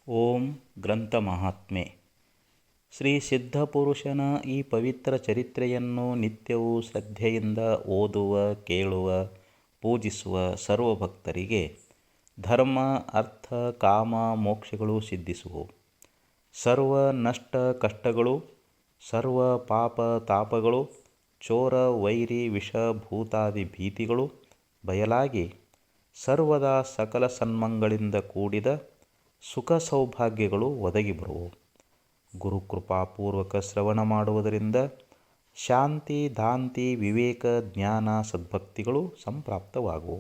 ಓಂ ಗ್ರಂಥ ಮಹಾತ್ಮೆ. ಶ್ರೀ ಸಿದ್ಧಪುರುಷನ ಈ ಪವಿತ್ರ ಚರಿತ್ರೆಯನ್ನು ನಿತ್ಯವೂ ಶ್ರದ್ಧೆಯಿಂದ ಓದುವ, ಕೇಳುವ, ಪೂಜಿಸುವ ಸರ್ವಭಕ್ತರಿಗೆ ಧರ್ಮ, ಅರ್ಥ, ಕಾಮ, ಮೋಕ್ಷಗಳು ಸಿದ್ಧಿಸುವು. ಸರ್ವ ನಷ್ಟ ಕಷ್ಟಗಳು, ಸರ್ವ ಪಾಪ ತಾಪಗಳು, ಚೋರ ವೈರಿ ವಿಷ ಭೂತಾದಿ ಭೀತಿಗಳು ಬಯಲಾಗಿ ಸರ್ವದಾ ಸಕಲ ಸನ್ಮಂಗಳಿಂದ ಕೂಡಿದ ಸುಖ ಸೌಭಾಗ್ಯಗಳು ಒದಗಿ ಬರುವು. ಗುರುಕೃಪಾಪೂರ್ವಕ ಶ್ರವಣ ಮಾಡುವುದರಿಂದ ಶಾಂತಿ, ದಾಂತಿ, ವಿವೇಕ, ಜ್ಞಾನ, ಸದ್ಭಕ್ತಿಗಳು ಸಂಪ್ರಾಪ್ತವಾಗುವು.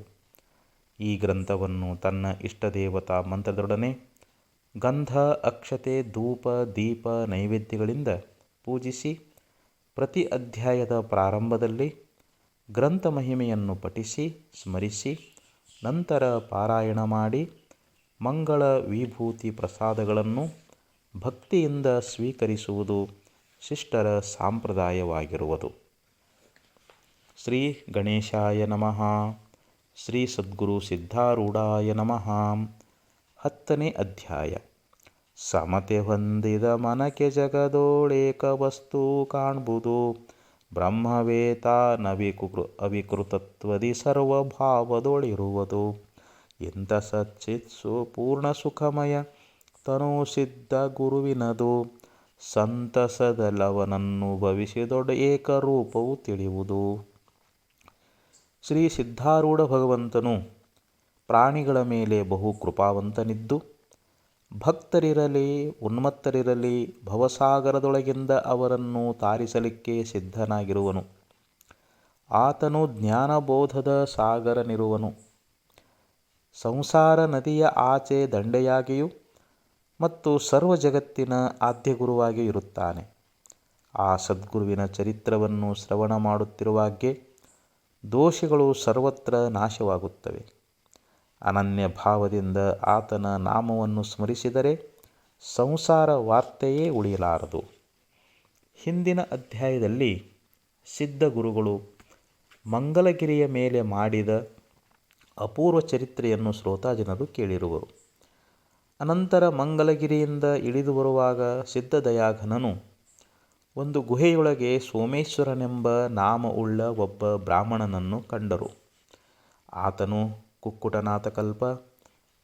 ಈ ಗ್ರಂಥವನ್ನು ತನ್ನ ಇಷ್ಟದೇವತಾ ಮಂತ್ರದೊಡನೆ ಗಂಧ, ಅಕ್ಷತೆ, ಧೂಪ, ದೀಪ, ನೈವೇದ್ಯಗಳಿಂದ ಪೂಜಿಸಿ ಪ್ರತಿ ಅಧ್ಯಾಯದ ಪ್ರಾರಂಭದಲ್ಲಿ ಗ್ರಂಥ ಮಹಿಮೆಯನ್ನು ಪಠಿಸಿ ಸ್ಮರಿಸಿ ನಂತರ ಪಾರಾಯಣ ಮಾಡಿ ಮಂಗಳ ವಿಭೂತಿ ಪ್ರಸಾದಗಳನ್ನು ಭಕ್ತಿಯಿಂದ ಸ್ವೀಕರಿಸುವುದು ಶಿಷ್ಟರ ಸಂಪ್ರದಾಯವಾಗಿರುವುದು. ಶ್ರೀ ಗಣೇಶಾಯ ನಮಃ. ಶ್ರೀ ಸದ್ಗುರು ಸಿದ್ಧಾರೂಢಾಯ ನಮಃ. 10ನೇ ಅಧ್ಯಾಯ. ಸಮತೆ ಹೊಂದಿದ ಮನಕ್ಕೆ ಜಗದೋಳೇಕ ವಸ್ತು ಕಾಣ್ಬುದು. ಬ್ರಹ್ಮವೇತ ಅವಿಕೃತತ್ವದಿ ಸರ್ವಭಾವದೊಳಿರುವುದು. ಇಂಥ ಸಚ್ಚಿತ್ಸು ಪೂರ್ಣ ಸುಖಮಯ ತನು ಸಿದ್ಧ ಗುರುವಿನದು. ಸಂತಸದಲವನನ್ನು ಭವಿಸಿದೊಡ ಏಕರೂಪವು ತಿಳಿಯುವುದು. ಶ್ರೀ ಸಿದ್ಧಾರೂಢ ಭಗವಂತನು ಪ್ರಾಣಿಗಳ ಮೇಲೆ ಬಹು ಕೃಪಾವಂತನಿದ್ದು ಭಕ್ತರಿರಲಿ ಉನ್ಮತ್ತರಿರಲಿ ಭವಸಾಗರದೊಳಗಿಂದ ಅವರನ್ನು ತಾರಿಸಲಿಕ್ಕೆ ಸಿದ್ಧನಾಗಿರುವನು. ಆತನು ಜ್ಞಾನಬೋಧದ ಸಾಗರನಿರುವನು. ಸಂಸಾರ ನದಿಯ ಆಚೆ ದಂಡೆಯಾಗಿಯೂ ಮತ್ತು ಸರ್ವ ಜಗತ್ತಿನ ಆದ್ಯಗುರುವಾಗಿಯೂ ಇರುತ್ತಾನೆ. ಆ ಸದ್ಗುರುವಿನ ಚರಿತ್ರವನ್ನು ಶ್ರವಣ ಮಾಡುತ್ತಿರುವಾಗೆ ದೋಷಗಳು ಸರ್ವತ್ರ ನಾಶವಾಗುತ್ತವೆ. ಅನನ್ಯ ಭಾವದಿಂದ ಆತನ ನಾಮವನ್ನು ಸ್ಮರಿಸಿದರೆ ಸಂಸಾರ ವಾರ್ತೆಯೇ ಉಳಿಯಲಾರದು. ಹಿಂದಿನ ಅಧ್ಯಾಯದಲ್ಲಿ ಸಿದ್ಧಗುರುಗಳು ಮಂಗಲಗಿರಿಯ ಮೇಲೆ ಮಾಡಿದ ಅಪೂರ್ವ ಚರಿತ್ರೆಯನ್ನು ಶ್ರೋತಾಜನರು ಕೇಳಿರುವರು. ಅನಂತರ ಮಂಗಲಗಿರಿಯಿಂದ ಇಳಿದು ಬರುವಾಗ ಸಿದ್ಧದಯಾಘನನು ಒಂದು ಗುಹೆಯೊಳಗೆ ಸೋಮೇಶ್ವರನೆಂಬ ನಾಮ ಉಳ್ಳ ಒಬ್ಬ ಬ್ರಾಹ್ಮಣನನ್ನು ಕಂಡರು. ಆತನು ಕುಕ್ಕುಟನಾಥಕಲ್ಪ,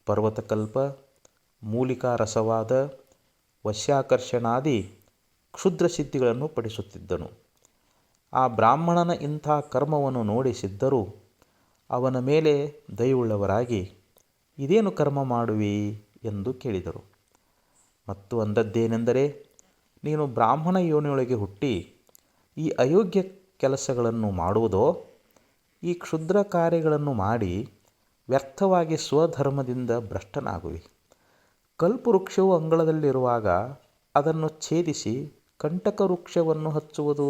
ಪರ್ವತಕಲ್ಪ, ಮೂಲಿಕಾರಸವಾದ, ವಶ್ಯಾಕರ್ಷಣಾದಿ ಕ್ಷುದ್ರ ಸಿದ್ಧಿಗಳನ್ನು ಪಡಿಸುತ್ತಿದ್ದನು. ಆ ಬ್ರಾಹ್ಮಣನ ಇಂಥ ಕರ್ಮವನ್ನು ನೋಡಿ ಸಿದ್ಧರು ಅವನ ಮೇಲೆ ದಯವುಳ್ಳವರಾಗಿ ಇದೇನು ಕರ್ಮ ಮಾಡುವಿ ಎಂದು ಕೇಳಿದರು. ಮತ್ತು ಅಂದದ್ದೇನೆಂದರೆ, ನೀನು ಬ್ರಾಹ್ಮಣ ಯೋನಿಯೊಳಗೆ ಹುಟ್ಟಿ ಈ ಅಯೋಗ್ಯ ಕೆಲಸಗಳನ್ನು ಮಾಡುವುದೋ? ಈ ಕ್ಷುದ್ರ ಕಾರ್ಯಗಳನ್ನು ಮಾಡಿ ವ್ಯರ್ಥವಾಗಿ ಸ್ವಧರ್ಮದಿಂದ ಭ್ರಷ್ಟನಾಗುವಿ. ಕಲ್ಪವೃಕ್ಷವು ಅಂಗಳದಲ್ಲಿರುವಾಗ ಅದನ್ನು ಛೇದಿಸಿ ಕಂಟಕ ವೃಕ್ಷವನ್ನು ಹಚ್ಚುವುದು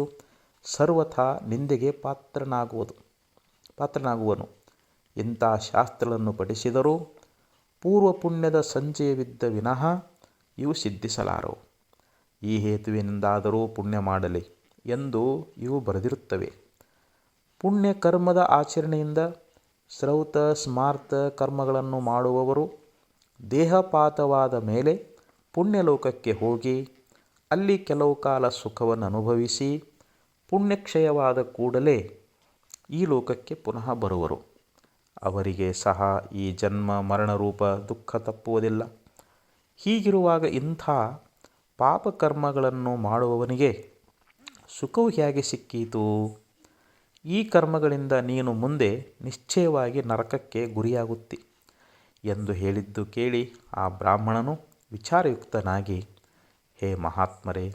ಸರ್ವಥಾ ನಿಂದೆಗೆ ಪಾತ್ರನಾಗುವನು. ಇಂಥ ಶಾಸ್ತ್ರಗಳನ್ನು ಪಠಿಸಿದರೂ ಪೂರ್ವ ಪುಣ್ಯದ ಸಂಚಯವಿದ್ದ ವಿನಃ ಇವು ಸಿದ್ಧಿಸಲಾರವು. ಈ ಹೇತುವಿನಿಂದಾದರೂ ಪುಣ್ಯ ಮಾಡಲಿ ಎಂದು ಇವು ಬರೆದಿರುತ್ತವೆ. ಪುಣ್ಯ ಕರ್ಮದ ಆಚರಣೆಯಿಂದ ಶ್ರೌತ ಸ್ಮಾರ್ತ ಕರ್ಮಗಳನ್ನು ಮಾಡುವವರು ದೇಹಪಾತವಾದ ಮೇಲೆ ಪುಣ್ಯಲೋಕಕ್ಕೆ ಹೋಗಿ ಅಲ್ಲಿ ಕೆಲವು ಕಾಲ ಸುಖವನ್ನು ಅನುಭವಿಸಿ ಪುಣ್ಯಕ್ಷಯವಾದ ಕೂಡಲೇ ಈ ಲೋಕಕ್ಕೆ ಪುನಃ ಬರುವರು. ಅವರಿಗೆ ಸಹ ಈ ಜನ್ಮ ಮರಣರೂಪ ದುಃಖ ತಪ್ಪುವುದಿಲ್ಲ. ಹೀಗಿರುವಾಗ ಇಂಥ ಪಾಪಕರ್ಮಗಳನ್ನು ಮಾಡುವವನಿಗೆ ಸುಖವು ಹೇಗೆ ಸಿಕ್ಕೀತು? ಈ ಕರ್ಮಗಳಿಂದ ನೀನು ಮುಂದೆ ನಿಶ್ಚಯವಾಗಿ ನರಕಕ್ಕೆ ಗುರಿಯಾಗುತ್ತಿ ಎಂದು ಹೇಳಿದ್ದು ಕೇಳಿ ಆ ಬ್ರಾಹ್ಮಣನು ವಿಚಾರಯುಕ್ತನಾಗಿ, ಹೇ ಮಹಾತ್ಮರೇ,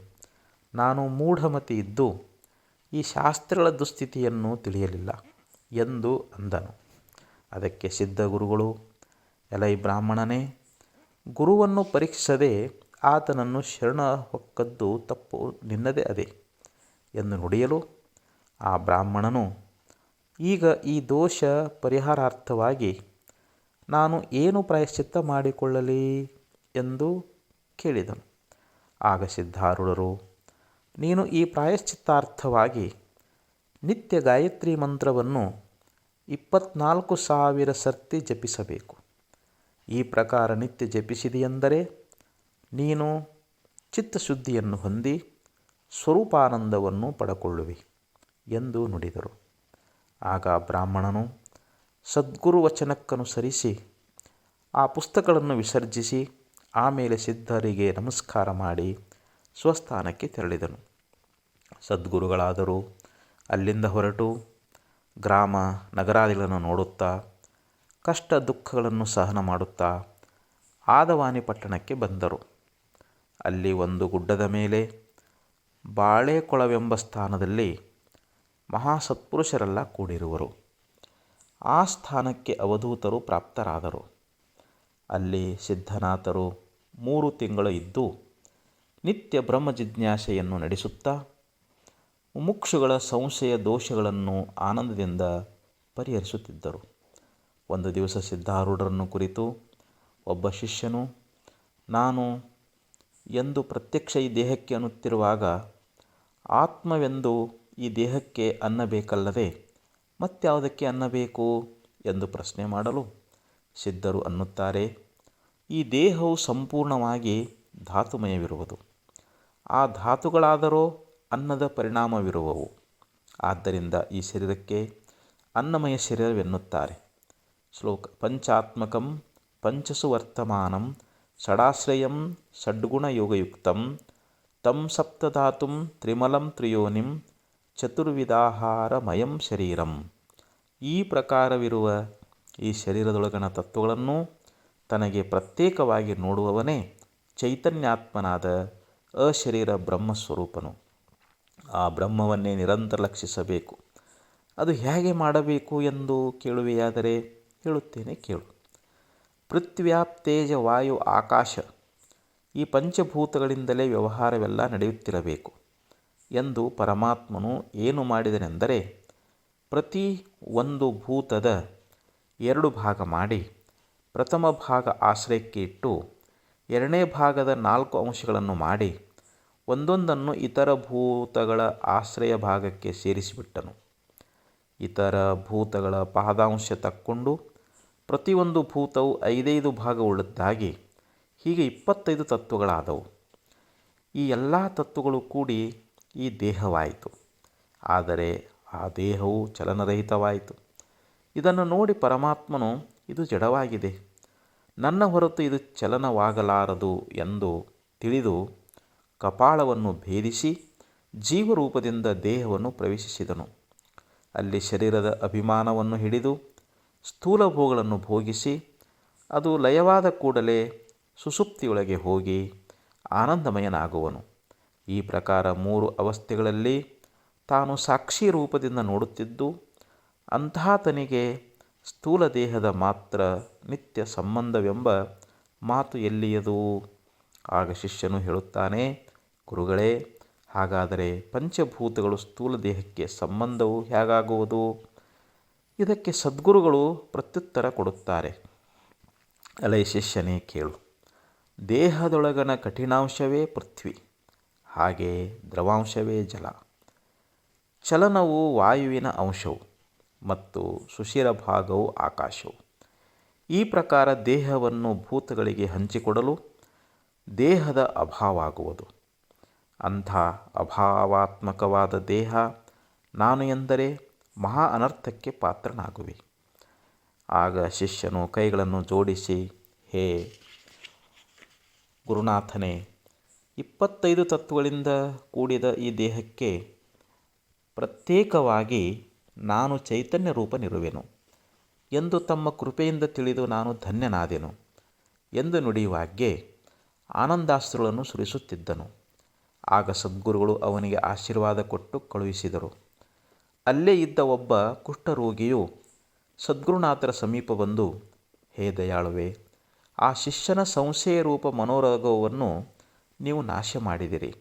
ನಾನು ಮೂಢಮತಿ ಇದ್ದು ಈ ಶಾಸ್ತ್ರಗಳ ದುಸ್ಥಿತಿಯನ್ನು ತಿಳಿಯಲಿಲ್ಲ ಎಂದು ಅಂದನು. ಅದಕ್ಕೆ ಸಿದ್ಧಗುರುಗಳು, ಎಲೈ ಬ್ರಾಹ್ಮಣನೇ, ಗುರುವನ್ನು ಪರೀಕ್ಷಿಸದೆ ಆತನನ್ನು ಶರಣ ಹೊಕ್ಕದ್ದು ತಪ್ಪು ನಿನ್ನದೇ ಅದೇ ಎಂದು ನುಡಿಯಲು ಆ ಬ್ರಾಹ್ಮಣನು, ಈಗ ಈ ದೋಷ ಪರಿಹಾರಾರ್ಥವಾಗಿ ನಾನು ಏನು ಪ್ರಾಯಶ್ಚಿತ್ತ ಮಾಡಿಕೊಳ್ಳಲಿ ಎಂದು ಕೇಳಿದನು. ಆಗ ಸಿದ್ಧಾರೂಢರು, ನೀನು ಈ ಪ್ರಾಯಶ್ಚಿತ್ತಾರ್ಥವಾಗಿ ನಿತ್ಯ ಗಾಯತ್ರಿ ಮಂತ್ರವನ್ನು 24,000 ಸರ್ತಿ ಜಪಿಸಬೇಕು. ಈ ಪ್ರಕಾರ ನಿತ್ಯ ಜಪಿಸಿದೆಯೆಂದರೆ ನೀನು ಚಿತ್ತಶುದ್ಧಿಯನ್ನು ಹೊಂದಿ ಸ್ವರೂಪಾನಂದವನ್ನು ಪಡಕೊಳ್ಳುವಿ ಎಂದು ನುಡಿದರು. ಆಗ ಬ್ರಾಹ್ಮಣನು ಸದ್ಗುರು ವಚನಕ್ಕನುಸರಿಸಿ ಆ ಪುಸ್ತಕಗಳನ್ನು ವಿಸರ್ಜಿಸಿ ಆಮೇಲೆ ಸಿದ್ಧರಿಗೆ ನಮಸ್ಕಾರ ಮಾಡಿ ಸ್ವಸ್ಥಾನಕ್ಕೆ ತೆರಳಿದನು. ಸದ್ಗುರುಗಳಾದರೂ ಅಲ್ಲಿಂದ ಹೊರಟು ಗ್ರಾಮ ನಗರಾದಿಗಳನ್ನು ನೋಡುತ್ತಾ ಕಷ್ಟ ದುಃಖಗಳನ್ನು ಸಹನ ಮಾಡುತ್ತಾ ಆದವಾನಿ ಪಟ್ಟಣಕ್ಕೆ ಬಂದರು. ಅಲ್ಲಿ ಒಂದು ಗುಡ್ಡದ ಮೇಲೆ ಬಾಳೆಕೊಳವೆಂಬ ಸ್ಥಾನದಲ್ಲಿ ಮಹಾಸತ್ಪುರುಷರೆಲ್ಲ ಕೂಡಿರುವರು. ಆ ಸ್ಥಾನಕ್ಕೆ ಅವಧೂತರು ಪ್ರಾಪ್ತರಾದರು. ಅಲ್ಲಿ ಸಿದ್ಧನಾಥರು 3 ತಿಂಗಳು ಇದ್ದು ನಿತ್ಯ ಬ್ರಹ್ಮ ಜಿಜ್ಞಾಸೆಯನ್ನು ನಡೆಸುತ್ತಾ ಮುಮುಕ್ಷುಗಳ ಸಂಶಯ ದೋಷಗಳನ್ನು ಆನಂದದಿಂದ ಪರಿಹರಿಸುತ್ತಿದ್ದರು. ಒಂದು ದಿವಸ ಸಿದ್ಧಾರೂಢರನ್ನು ಕುರಿತು ಒಬ್ಬ ಶಿಷ್ಯನು, ನಾನು ಎಂದು ಪ್ರತ್ಯಕ್ಷ ಈ ದೇಹಕ್ಕೆ ಅನ್ನುತ್ತಿರುವಾಗ ಆತ್ಮವೆಂದು ಈ ದೇಹಕ್ಕೆ ಅನ್ನ ಬೇಕಲ್ಲದೆ ಮತ್ಯಾವುದಕ್ಕೆ ಅನ್ನ ಬೇಕು ಎಂದು ಪ್ರಶ್ನೆ ಮಾಡಲು ಸಿದ್ಧರು ಅನ್ನುತ್ತಾರೆ, ಈ ದೇಹವು ಸಂಪೂರ್ಣವಾಗಿ ಧಾತುಮಯವಿರುವುದು. ಆ ಧಾತುಗಳಾದರೋ ಅನ್ನದ ಪರಿಣಾಮವಿರುವವು. ಆದ್ದರಿಂದ ಈ ಶರೀರಕ್ಕೆ ಅನ್ನಮಯ ಶರೀರವೆನ್ನುತ್ತಾರೆ. ಶ್ಲೋಕ: ಪಂಚಾತ್ಮಕಂ ಪಂಚಸು ವರ್ತಮಾನಂ ಷಡಾಶ್ರಯಂ ಷಡ್ಗುಣಯೋಗಯುಕ್ತಂ ತಂ ಸಪ್ತಧಾತುಂ ತ್ರಿಮಲಂ ತ್ರಿಯೋನಿಂ ಚತುರ್ವಿಧಾಹಾರಮಯಂ ಶರೀರಂ. ಈ ಪ್ರಕಾರವಿರುವ ಈ ಶರೀರದೊಳಗಣ ತತ್ವಗಳನ್ನು ತನಗೆ ಪ್ರತ್ಯೇಕವಾಗಿ ನೋಡುವವನೇ ಚೈತನ್ಯಾತ್ಮನಾದ ಅಶರೀರ ಬ್ರಹ್ಮಸ್ವರೂಪನು. ಆ ಬ್ರಹ್ಮವನ್ನೇ ನಿರಂತರ ಲಕ್ಷಿಸಬೇಕು. ಅದು ಹೇಗೆ ಮಾಡಬೇಕು ಎಂದು ಕೇಳುವೆಯಾದರೆ ಹೇಳುತ್ತೇನೆ ಕೇಳು. ಪೃಥ್ವ್ಯಾಪ್ತೇಜ ವಾಯು ಆಕಾಶ ಈ ಪಂಚಭೂತಗಳಿಂದಲೇ ವ್ಯವಹಾರವೆಲ್ಲ ನಡೆಯುತ್ತಿರಬೇಕು ಎಂದು ಪರಮಾತ್ಮನು ಏನು ಮಾಡಿದನೆಂದರೆ, ಪ್ರತಿ ಒಂದು ಭೂತದ 2 ಭಾಗ ಮಾಡಿ ಪ್ರಥಮ ಭಾಗ ಆಶ್ರಯಕ್ಕೆ ಇಟ್ಟು 2ನೇ ಭಾಗದ 4 ಅಂಶಗಳನ್ನು ಮಾಡಿ ಒಂದೊಂದನ್ನು ಇತರ ಭೂತಗಳ ಆಶ್ರಯ ಭಾಗಕ್ಕೆ ಸೇರಿಸಿಬಿಟ್ಟನು. ಇತರ ಭೂತಗಳ ಪಾದಾಂಶ ತಕ್ಕೊಂಡು ಪ್ರತಿಯೊಂದು ಭೂತವು 5 ಭಾಗವುಳ್ಳದ್ದಾಗಿ ಹೀಗೆ 25 ತತ್ವಗಳಾದವು. ಈ ಎಲ್ಲ ತತ್ವಗಳು ಕೂಡಿ ಈ ದೇಹವಾಯಿತು. ಆದರೆ ಆ ದೇಹವು ಚಲನರಹಿತವಾಯಿತು. ಇದನ್ನು ನೋಡಿ ಪರಮಾತ್ಮನು, ಇದು ಜಡವಾಗಿದೆ, ನನ್ನ ಹೊರತು ಇದು ಚಲನವಾಗಲಾರದು ಎಂದು ತಿಳಿದು ಕಪಾಳವನ್ನು ಭೇದಿಸಿ ಜೀವರೂಪದಿಂದ ದೇಹವನ್ನು ಪ್ರವೇಶಿಸಿದನು. ಅಲ್ಲಿ ಶರೀರದ ಅಭಿಮಾನವನ್ನು ಹಿಡಿದು ಸ್ಥೂಲ ಭೋಗಗಳನ್ನು ಭೋಗಿಸಿ ಅದು ಲಯವಾದ ಕೂಡಲೇ ಸುಷುಪ್ತಿಯೊಳಗೆ ಹೋಗಿ ಆನಂದಮಯನಾಗುವನು. ಈ ಪ್ರಕಾರ 3 ಅವಸ್ಥೆಗಳಲ್ಲಿ ತಾನು ಸಾಕ್ಷಿ ರೂಪದಿಂದ ನೋಡುತ್ತಿದ್ದು ಅಂತಹ ತನಿಗೆ ಸ್ಥೂಲ ದೇಹದ ಮಾತ್ರ ನಿತ್ಯ ಸಂಬಂಧವೆಂಬ ಮಾತು ಎಲ್ಲಿಯದು? ಆಗ ಶಿಷ್ಯನು ಹೇಳುತ್ತಾನೆ, ಗುರುಗಳೇ, ಹಾಗಾದರೆ ಪಂಚಭೂತಗಳು ಸ್ಥೂಲ ದೇಹಕ್ಕೆ ಸಂಬಂಧವು ಹೇಗಾಗುವುದು? ಇದಕ್ಕೆ ಸದ್ಗುರುಗಳು ಪ್ರತ್ಯುತ್ತರ ಕೊಡುತ್ತಾರೆ. ಅಲೈ ಶಿಷ್ಯನೇ ಕೇಳು. ದೇಹದೊಳಗನ ಕಠಿಣಾಂಶವೇ ಪೃಥ್ವಿ, ಹಾಗೆ ದ್ರವಾಂಶವೇ ಜಲ. ಚಲನವು ವಾಯುವಿನ ಅಂಶವು ಮತ್ತು ಸುಷಿರ ಭಾಗವು ಆಕಾಶವು. ಈ ಪ್ರಕಾರ ದೇಹವನ್ನು ಭೂತಗಳಿಗೆ ಹಂಚಿಕೊಡಲು ದೇಹದ ಅಭಾವಾಗುವುದು. ಅಂಥ ಅಭಾವಾತ್ಮಕವಾದ ದೇಹ ನಾನು ಎಂದರೆ ಮಹಾ ಅನರ್ಥಕ್ಕೆ ಪಾತ್ರನಾಗುವೆ. ಆಗ ಶಿಷ್ಯನು ಕೈಗಳನ್ನು ಜೋಡಿಸಿ, ಹೇ ಗುರುನಾಥನೇ, 25 ತತ್ವಗಳಿಂದ ಕೂಡಿದ ಈ ದೇಹಕ್ಕೆ ಪ್ರತ್ಯೇಕವಾಗಿ ನಾನು ಚೈತನ್ಯ ರೂಪನಿರುವೆನು ಎಂದು ತಮ್ಮ ಕೃಪೆಯಿಂದ ತಿಳಿದು ನಾನು ಧನ್ಯನಾದೆನು ಎಂದು ನುಡಿಯುವಾಗ್ಗೆ ಆನಂದಾಶ್ರುಗಳನ್ನು ಸುರಿಸುತ್ತಿದ್ದನು. ಆಗ ಸದ್ಗುರುಗಳು ಅವನಿಗೆ ಆಶೀರ್ವಾದ ಕೊಟ್ಟು ಕಳುಹಿಸಿದರು. ಅಲ್ಲೇ ಇದ್ದ ಒಬ್ಬ ಕುಷ್ಠರೋಗಿಯು ಸದ್ಗುರುನಾಥರ ಸಮೀಪ ಬಂದು, ಹೇ ದಯಾಳುವೆ, ಆ ಶಿಷ್ಯನ ಸಂಶಯ ರೂಪ ಮನೋರೋಗವನ್ನು ನೀವು ನಾಶ ಮಾಡಿದಿರಿ.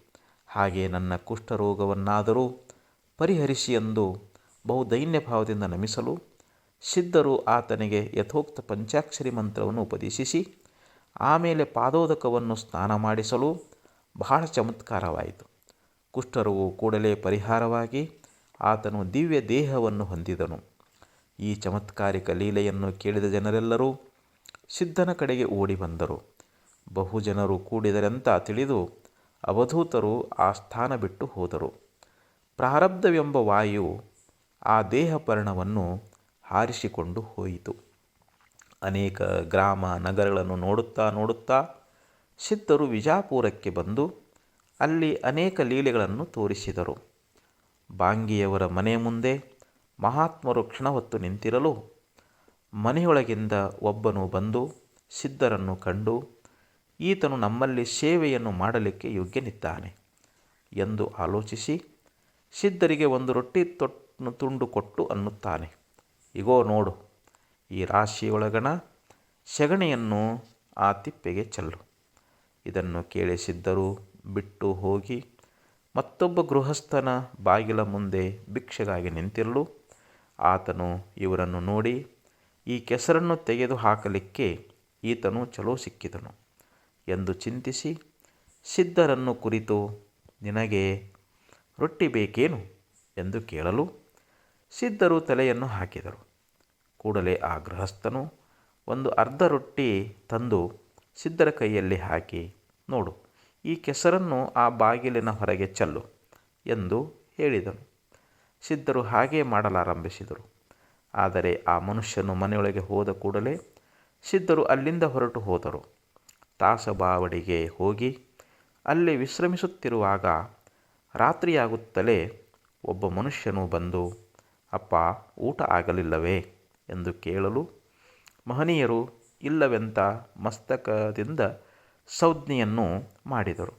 ಹಾಗೆ ನನ್ನ ಕುಷ್ಠರೋಗವನ್ನಾದರೂ ಪರಿಹರಿಸಿ ಎಂದು ಬಹುದೈನ್ಯ ಭಾವದಿಂದ ನಮಿಸಲು ಸಿದ್ಧರು ಆತನಿಗೆ ಯಥೋಕ್ತ ಪಂಚಾಕ್ಷರಿ ಮಂತ್ರವನ್ನು ಉಪದೇಶಿಸಿ ಆಮೇಲೆ ಪಾದೋದಕವನ್ನು ಸ್ನಾನ ಮಾಡಿಸಲು ಬಹಳ ಚಮತ್ಕಾರವಾಯಿತು. ಕುಷ್ಠರೋಗವು ಕೂಡಲೇ ಪರಿಹಾರವಾಗಿ ಆತನು ದಿವ್ಯ ದೇಹವನ್ನು ಹೊಂದಿದನು. ಈ ಚಮತ್ಕಾರಿಕ ಲೀಲೆಯನ್ನು ಕೇಳಿದ ಜನರೆಲ್ಲರೂ ಸಿದ್ಧನ ಕಡೆಗೆ ಓಡಿ ಬಂದರು. ಬಹುಜನರು ಕೂಡಿದರೆಂತ ತಿಳಿದು ಅವಧೂತರು ಆ ಸ್ಥಾನ ಬಿಟ್ಟು ಹೋದರು. ಪ್ರಾರಬ್ಧವೆಂಬ ವಾಯು ಆ ದೇಹಪರ್ಣವನ್ನು ಹಾರಿಸಿಕೊಂಡು ಹೋಯಿತು. ಅನೇಕ ಗ್ರಾಮ ನಗರಗಳನ್ನು ನೋಡುತ್ತಾ ನೋಡುತ್ತಾ ಸಿದ್ಧರು ವಿಜಾಪುರಕ್ಕೆ ಬಂದು ಅಲ್ಲಿ ಅನೇಕ ಲೀಲೆಗಳನ್ನು ತೋರಿಸಿದರು. ಬಾಂಗಿಯವರ ಮನೆ ಮುಂದೆ ಮಹಾತ್ಮರು ಕ್ಷಣವತ್ತು ನಿಂತಿರಲು ಮನೆಯೊಳಗಿಂದ ಒಬ್ಬನು ಬಂದು ಸಿದ್ಧರನ್ನು ಕಂಡು, ಈತನು ನಮ್ಮಲ್ಲಿ ಸೇವೆಯನ್ನು ಮಾಡಲಿಕ್ಕೆ ಯೋಗ್ಯನಿದ್ದಾನೆ ಎಂದು ಆಲೋಚಿಸಿ ಸಿದ್ಧರಿಗೆ ಒಂದು ರೊಟ್ಟಿ ತುಂಡು ಕೊಟ್ಟು ಅನ್ನುತ್ತಾನೆ, ಇಗೋ ನೋಡು, ಈ ರಾಶಿಯೊಳಗಣ ಸೆಗಣಿಯನ್ನು ಆ ತಿಪ್ಪೆಗೆ ಚೆಲ್ಲು. ಇದನ್ನು ಕೇಳಿ ಸಿದ್ಧರು ಬಿಟ್ಟು ಹೋಗಿ ಮತ್ತೊಬ್ಬ ಗೃಹಸ್ಥನ ಬಾಗಿಲ ಮುಂದೆ ಭಿಕ್ಷೆಗಾಗಿ ನಿಂತಿರಲು ಆತನು ಇವರನ್ನು ನೋಡಿ ಈ ಕೆಸರನ್ನು ತೆಗೆದು ಹಾಕಲಿಕ್ಕೆ ಈತನು ಚಲೋ ಸಿಕ್ಕಿದನು ಎಂದು ಚಿಂತಿಸಿ ಸಿದ್ಧರನ್ನು ಕುರಿತು, ನಿನಗೆ ರೊಟ್ಟಿ ಬೇಕೇನು ಎಂದು ಕೇಳಲು ಸಿದ್ಧರು ತಲೆಯನ್ನು ಹಾಕಿದರು. ಕೂಡಲೇ ಆ ಗೃಹಸ್ಥನು ಒಂದು ಅರ್ಧ ರೊಟ್ಟಿ ತಂದು ಸಿದ್ಧರ ಕೈಯಲ್ಲಿ ಹಾಕಿ, ನೋಡು, ಈ ಕೆಸರನ್ನು ಆ ಬಾಗಿಲಿನ ಹೊರಗೆ ಚೆಲ್ಲು ಎಂದು ಹೇಳಿದನು. ಸಿದ್ಧರು ಹಾಗೇ ಮಾಡಲಾರಂಭಿಸಿದರು. ಆದರೆ ಆ ಮನುಷ್ಯನು ಮನೆಯೊಳಗೆ ಹೋದ ಕೂಡಲೇ ಸಿದ್ಧರು ಅಲ್ಲಿಂದ ಹೊರಟು ಹೋದರು. ತಾಸಬಾವಡಿಗೆ ಹೋಗಿ ಅಲ್ಲಿ ವಿಶ್ರಮಿಸುತ್ತಿರುವಾಗ ರಾತ್ರಿಯಾಗುತ್ತಲೇ ಒಬ್ಬ ಮನುಷ್ಯನು ಬಂದು, ಅಪ್ಪ, ಊಟ ಆಗಲಿಲ್ಲವೇ ಎಂದು ಕೇಳಲು ಮಹನೀಯರು ಇಲ್ಲವೆಂತ ಮಸ್ತಕದಿಂದ ಸಂಜ್ಞೆಯನ್ನು ಮಾಡಿದರು.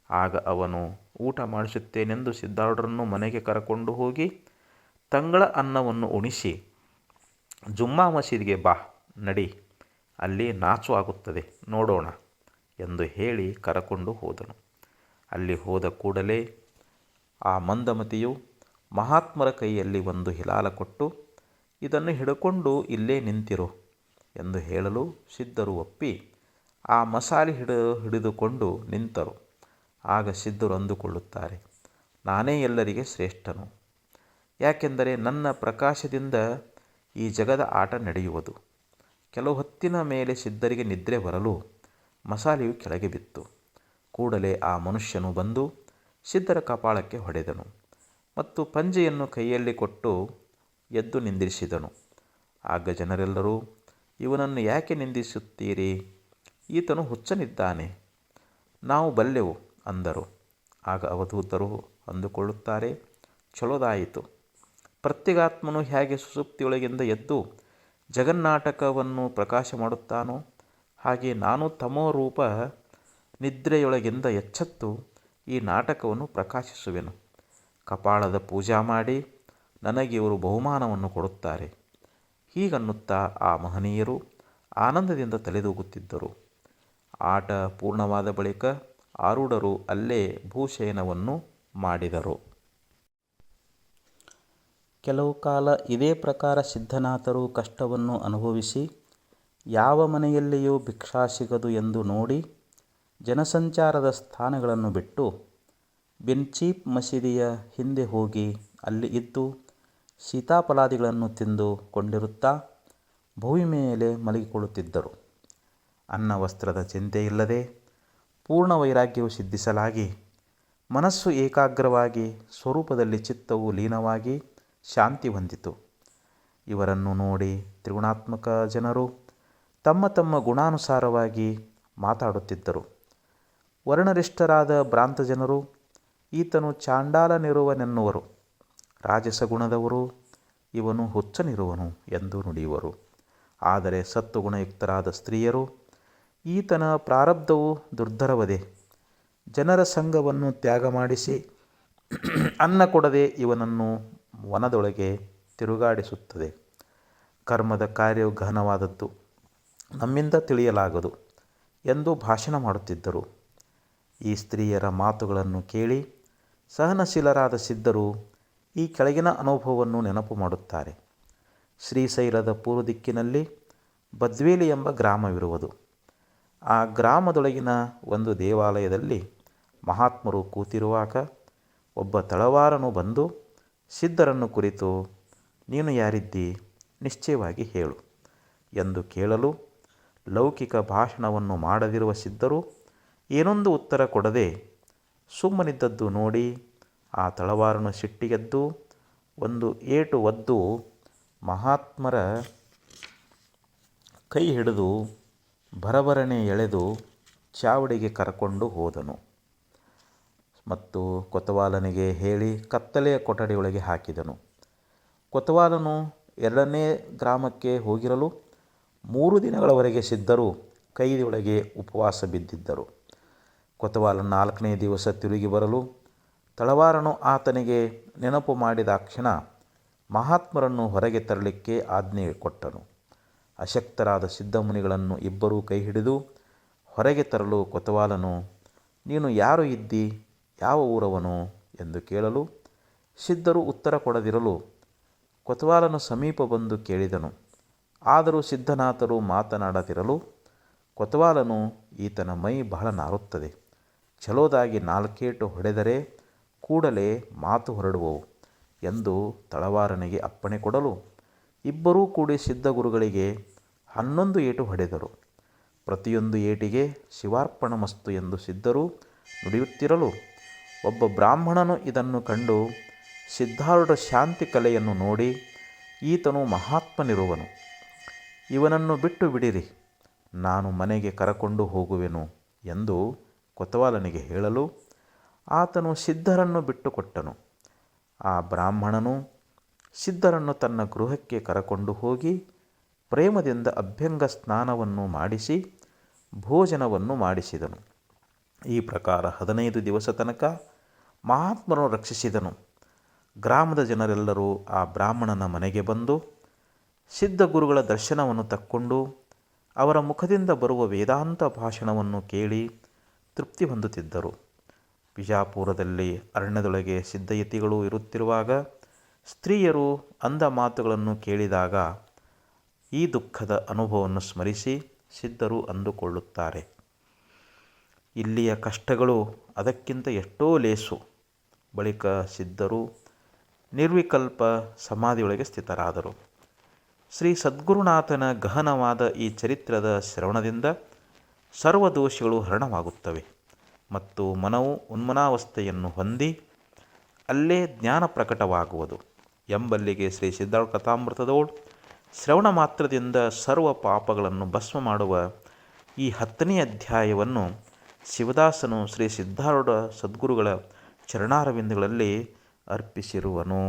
ಆಗ ಅವನು, ಊಟ ಮಾಡಿಸುತ್ತೇನೆಂದು ಸಿದ್ಧಾರೂಢರನ್ನು ಮನೆಗೆ ಕರಕೊಂಡು ಹೋಗಿ ತಂಗಳ ಅನ್ನವನ್ನು ಉಣಿಸಿ, ಜುಮ್ಮಾ ಮಸೀದಿಗೆ ಬಾ, ನಡಿ, ಅಲ್ಲಿ ನಾಚು ಆಗುತ್ತದೆ, ನೋಡೋಣ ಎಂದು ಹೇಳಿ ಕರಕೊಂಡು ಹೋದನು. ಅಲ್ಲಿ ಹೋದ ಕೂಡಲೇ ಆ ಮಂದಮತಿಯು ಮಹಾತ್ಮರ ಕೈಯಲ್ಲಿ ಒಂದು ಹಿಲಾಲ ಕೊಟ್ಟು, ಇದನ್ನು ಹಿಡ್ಕೊಂಡು ಇಲ್ಲೇ ನಿಂತಿರು ಎಂದು ಹೇಳಲು ಸಿದ್ಧರು ಒಪ್ಪಿ ಆ ಮಸಾಲೆ ಹಿಡಿದುಕೊಂಡು ನಿಂತರು. ಆಗ ಸಿದ್ಧರು ಅಂದುಕೊಳ್ಳುತ್ತಾರೆ, ನಾನೇ ಎಲ್ಲರಿಗೆ ಶ್ರೇಷ್ಠನು, ಯಾಕೆಂದರೆ ನನ್ನ ಪ್ರಕಾಶದಿಂದ ಈ ಜಗದ ಆಟ ನಡೆಯುವುದು. ಕೆಲವು ಹೊತ್ತಿನ ಮೇಲೆ ಸಿದ್ಧರಿಗೆ ನಿದ್ರೆ ಬರಲು ಮಸಾಲೆಯು ಕೆಳಗೆ ಬಿತ್ತು. ಕೂಡಲೇ ಆ ಮನುಷ್ಯನು ಬಂದು ಸಿದ್ಧರ ಕಪಾಳಕ್ಕೆ ಹೊಡೆದನು ಮತ್ತು ಪಂಜೆಯನ್ನು ಕೈಯಲ್ಲಿ ಕೊಟ್ಟು ಎದ್ದು ನಿಂದಿರಿಸಿದನು. ಆಗ ಜನರೆಲ್ಲರೂ, ಇವನನ್ನು ಯಾಕೆ ನಿಂದಿಸುತ್ತೀರಿ? ಈತನು ಹುಚ್ಚನಿದ್ದಾನೆ, ನಾವು ಬಲ್ಲೆವು ಅಂದರು. ಆಗ ಅವಧೂತರು ಅಂದುಕೊಳ್ಳುತ್ತಾರೆ, ಚಲೋದಾಯಿತು, ಪ್ರತ್ಯೇಗಾತ್ಮನು ಹೇಗೆ ಸುಸುಪ್ತಿಯೊಳಗಿಂದ ಎದ್ದು ಜಗನ್ನಾಟಕವನ್ನು ಪ್ರಕಾಶ ಮಾಡುತ್ತಾನೋ ಹಾಗೆ ನಾನು ತಮೋರೂಪ ನಿದ್ರೆಯೊಳಗಿಂದ ಎಚ್ಚೆತ್ತು ಈ ನಾಟಕವನ್ನು ಪ್ರಕಾಶಿಸುವೆನು. ಕಪಾಳದ ಪೂಜಾ ಮಾಡಿ ನನಗೆ ಇವರು ಬಹುಮಾನವನ್ನು ಕೊಡುತ್ತಾರೆ. ಹೀಗನ್ನುತ್ತಾ ಆ ಮಹನೀಯರು ಆನಂದದಿಂದ ತಲೆದೂಗುತ್ತಿದ್ದರು. ಆಟ ಪೂರ್ಣವಾದ ಬಳಿಕ ಆರೂಢರು ಅಲ್ಲೇ ಭೂಶಯನವನ್ನು ಮಾಡಿದರು. ಕೆಲವು ಕಾಲ ಇದೇ ಪ್ರಕಾರ ಸಿದ್ಧನಾಥರು ಕಷ್ಟವನ್ನು ಅನುಭವಿಸಿ ಯಾವ ಮನೆಯಲ್ಲಿಯೂ ಭಿಕ್ಷಾ ಸಿಗದು ಎಂದು ನೋಡಿ ಜನಸಂಚಾರದ ಸ್ಥಾನಗಳನ್ನು ಬಿಟ್ಟು ಬಿನ್ಚೀಪ್ ಮಸೀದಿಯ ಹಿಂದೆ ಹೋಗಿ ಅಲ್ಲಿ ಇದ್ದು ಸೀತಾಫಲಾದಿಗಳನ್ನು ತಿಂದು ಕೊಂಡಿರುತ್ತಾ ಭೂಮಿ ಮೇಲೆ ಮಲಗಿಕೊಳ್ಳುತ್ತಿದ್ದರು. ಅನ್ನ ವಸ್ತ್ರದ ಚಿಂತೆಯಿಲ್ಲದೆ ಪೂರ್ಣ ವೈರಾಗ್ಯವು ಸಿದ್ಧಿಸಲಾಗಿ ಮನಸ್ಸು ಏಕಾಗ್ರವಾಗಿ ಸ್ವರೂಪದಲ್ಲಿ ಚಿತ್ತವು ಲೀನವಾಗಿ ಶಾಂತಿ ಹೊಂದಿತು. ಇವರನ್ನು ನೋಡಿ ತ್ರಿಗುಣಾತ್ಮಕ ಜನರು ತಮ್ಮ ತಮ್ಮ ಗುಣಾನುಸಾರವಾಗಿ ಮಾತಾಡುತ್ತಿದ್ದರು. ವರ್ಣರಿಷ್ಠರಾದ ಭ್ರಾಂತ ಜನರು ಈತನು ಚಾಂಡಾಲನಿರುವನೆನ್ನುವರು. ರಾಜಸ ಗುಣದವರು ಇವನು ಹುಚ್ಚನಿರುವನು ಎಂದು ನುಡಿಯುವರು. ಆದರೆ ಸತ್ವಗುಣಯುಕ್ತರಾದ ಸ್ತ್ರೀಯರು ಈತನ ಪ್ರಾರಬ್ಧವು ದುರ್ಧರವದೆ, ಜನರ ಸಂಘವನ್ನು ತ್ಯಾಗ ಮಾಡಿಸಿ ಅನ್ನ ಕೊಡದೆ ಇವನನ್ನು ವನದೊಳಗೆ ತಿರುಗಾಡಿಸುತ್ತದೆ. ಕರ್ಮದ ಕಾರ್ಯವು ಗಹನವಾದದ್ದು, ನಮ್ಮಿಂದ ತಿಳಿಯಲಾಗದು ಎಂದು ಭಾಷಣ ಮಾಡುತ್ತಿದ್ದರು. ಈ ಸ್ತ್ರೀಯರ ಮಾತುಗಳನ್ನು ಕೇಳಿ ಸಹನಶೀಲರಾದ ಸಿದ್ಧರು ಈ ಕೆಳಗಿನ ಅನುಭವವನ್ನು ನೆನಪು ಮಾಡುತ್ತಾರೆ. ಶ್ರೀಶೈಲದ ಪೂರ್ವ ದಿಕ್ಕಿನಲ್ಲಿ ಬದ್ವೇಲಿ ಎಂಬ ಗ್ರಾಮವಿರುವುದು. ಆ ಗ್ರಾಮದೊಳಗಿನ ಒಂದು ದೇವಾಲಯದಲ್ಲಿ ಮಹಾತ್ಮರು ಕೂತಿರುವಾಗ ಒಬ್ಬ ತಳವಾರನು ಬಂದು ಸಿದ್ಧರನ್ನು ಕುರಿತು, ನೀನು ಯಾರಿದ್ದಿ, ನಿಶ್ಚಯವಾಗಿ ಹೇಳು ಎಂದು ಕೇಳಲು ಲೌಕಿಕ ಭಾಷಣವನ್ನು ಮಾಡದಿರುವ ಸಿದ್ಧರು ಏನೊಂದು ಉತ್ತರ ಕೊಡದೆ ಸುಮ್ಮನಿದ್ದದ್ದು ನೋಡಿ ಆ ತಳವಾರನು ಸಿಟ್ಟಿಗೆದ್ದು ಒಂದು ಏಟು ಒದ್ದು ಮಹಾತ್ಮರ ಕೈ ಹಿಡಿದು ಭರಭರನೆ ಎಳೆದು ಚಾವಡಿಗೆ ಕರಕೊಂಡು ಹೋದನು ಮತ್ತು ಕೊತವಾಲನಿಗೆ ಹೇಳಿ ಕತ್ತಲೆಯ ಕೊಠಡಿಯೊಳಗೆ ಹಾಕಿದನು. ಕೊತವಾಲನು 2ನೇ ಗ್ರಾಮಕ್ಕೆ ಹೋಗಿರಲು 3 ದಿನಗಳವರೆಗೆ ಸಿದ್ಧರು ಕೈದಿಯೊಳಗೆ ಉಪವಾಸ ಬಿದ್ದಿದ್ದರು. ಕೊತವಾಲ 4ನೇ ದಿವಸ ತಿರುಗಿ ಬರಲು ತಳವಾರನು ಆತನಿಗೆ ನೆನಪು ಮಾಡಿದಾಕ್ಷಣ ಮಹಾತ್ಮರನ್ನು ಹೊರಗೆ ತರಲಿಕ್ಕೆ ಆಜ್ಞೆ ಕೊಟ್ಟನು. ಅಶಕ್ತರಾದ ಸಿದ್ಧಮುನಿಗಳನ್ನು ಇಬ್ಬರೂ ಕೈ ಹಿಡಿದು ಹೊರಗೆ ತರಲು ಕೊತವಾಲನು, ನೀನು ಯಾರು ಇದ್ದಿ, ಯಾವ ಊರವನು ಎಂದು ಕೇಳಲು ಸಿದ್ಧರು ಉತ್ತರ ಕೊಡದಿರಲು ಕೊತವಾಲನು ಸಮೀಪ ಬಂದು ಕೇಳಿದನು. ಆದರೂ ಸಿದ್ಧನಾಥರು ಮಾತನಾಡದಿರಲು ಕೊತವಾಲನು, ಈತನ ಮೈ ಬಹಳ ನಾರುತ್ತದೆ, ಚಲೋದಾಗಿ 4 ಏಟು ಹೊಡೆದರೆ ಕೂಡಲೇ ಮಾತು ಹೊರಡುವವು ಎಂದು ತಳವಾರನಿಗೆ ಅಪ್ಪಣೆ ಕೊಡಲು ಇಬ್ಬರೂ ಕೂಡಿ ಸಿದ್ಧಗುರುಗಳಿಗೆ 11 ಏಟು ಹೊಡೆದರು. ಪ್ರತಿಯೊಂದು ಏಟಿಗೆ ಶಿವಾರ್ಪಣಮಸ್ತು ಎಂದು ಸಿದ್ಧರು ನುಡಿಯುತ್ತಿರಲು ಒಬ್ಬ ಬ್ರಾಹ್ಮಣನು ಇದನ್ನು ಕಂಡು ಸಿದ್ಧಾರೂಢ ಶಾಂತಿ ಕಲೆಯನ್ನು ನೋಡಿ, ಈತನು ಮಹಾತ್ಮನಿರುವನು, ಇವನನ್ನು ಬಿಟ್ಟು ಬಿಡಿರಿ, ನಾನು ಮನೆಗೆ ಕರಕೊಂಡು ಹೋಗುವೆನು ಎಂದು ಕೊತವಾಲನಿಗೆ ಹೇಳಲು ಆತನು ಸಿದ್ಧರನ್ನು ಬಿಟ್ಟುಕೊಟ್ಟನು. ಆ ಬ್ರಾಹ್ಮಣನು ಸಿದ್ಧರನ್ನು ತನ್ನ ಗೃಹಕ್ಕೆ ಕರಕೊಂಡು ಹೋಗಿ ಪ್ರೇಮದಿಂದ ಅಭ್ಯಂಗ ಸ್ನಾನವನ್ನು ಮಾಡಿಸಿ ಭೋಜನವನ್ನು ಮಾಡಿಸಿದನು. ಈ ಪ್ರಕಾರ 15 ದಿವಸ ತನಕ ಮಹಾತ್ಮರನ್ನು ರಕ್ಷಿಸಿದನು. ಗ್ರಾಮದ ಜನರೆಲ್ಲರೂ ಆ ಬ್ರಾಹ್ಮಣನ ಮನೆಗೆ ಬಂದು ಸಿದ್ಧಗುರುಗಳ ದರ್ಶನವನ್ನು ತಕ್ಕೊಂಡು ಅವರ ಮುಖದಿಂದ ಬರುವ ವೇದಾಂತ ಭಾಷಣವನ್ನು ಕೇಳಿ ತೃಪ್ತಿ ಹೊಂದುತ್ತಿದ್ದರು. ಬಿಜಾಪುರದಲ್ಲಿ ಅರಣ್ಯದೊಳಗೆ ಸಿದ್ಧಯತಿಗಳು ಇರುತ್ತಿರುವಾಗ ಸ್ತ್ರೀಯರು ಅಂದ ಮಾತುಗಳನ್ನು ಕೇಳಿದಾಗ ಈ ದುಃಖದ ಅನುಭವವನ್ನು ಸ್ಮರಿಸಿ ಸಿದ್ಧರು ಅಂದುಕೊಳ್ಳುತ್ತಾರೆ, ಇಲ್ಲಿಯ ಕಷ್ಟಗಳು ಅದಕ್ಕಿಂತ ಎಷ್ಟೋ ಲೇಸು. ಬಳಿಕ ಸಿದ್ಧರು ನಿರ್ವಿಕಲ್ಪ ಸಮಾಧಿಯೊಳಗೆ ಸ್ಥಿತರಾದರು. ಶ್ರೀ ಸದ್ಗುರುನಾಥನ ಗಹನವಾದ ಈ ಚರಿತ್ರದ ಶ್ರವಣದಿಂದ ಸರ್ವದೋಷಗಳು ಹರಣವಾಗುತ್ತವೆ ಮತ್ತು ಮನವು ಉನ್ಮನಾವಸ್ಥೆಯನ್ನು ಹೊಂದಿ ಅಲ್ಲೇ ಜ್ಞಾನ ಪ್ರಕಟವಾಗುವುದು ಎಂಬಲ್ಲಿಗೆ ಶ್ರೀ ಸಿದ್ಧಾರೂಢ ಕಥಾಮೃತದೋಳು ಶ್ರವಣ ಮಾತ್ರದಿಂದ ಸರ್ವ ಪಾಪಗಳನ್ನು ಭಸ್ಮ ಮಾಡುವ ಈ 10ನೇ ಅಧ್ಯಾಯವನ್ನು ಶಿವದಾಸನು ಶ್ರೀ ಸಿದ್ಧಾರೂಢ ಸದ್ಗುರುಗಳ ಚರಣಾರವಿಂದಗಳಲ್ಲಿ ಅರ್ಪಿಸಿರುವನು.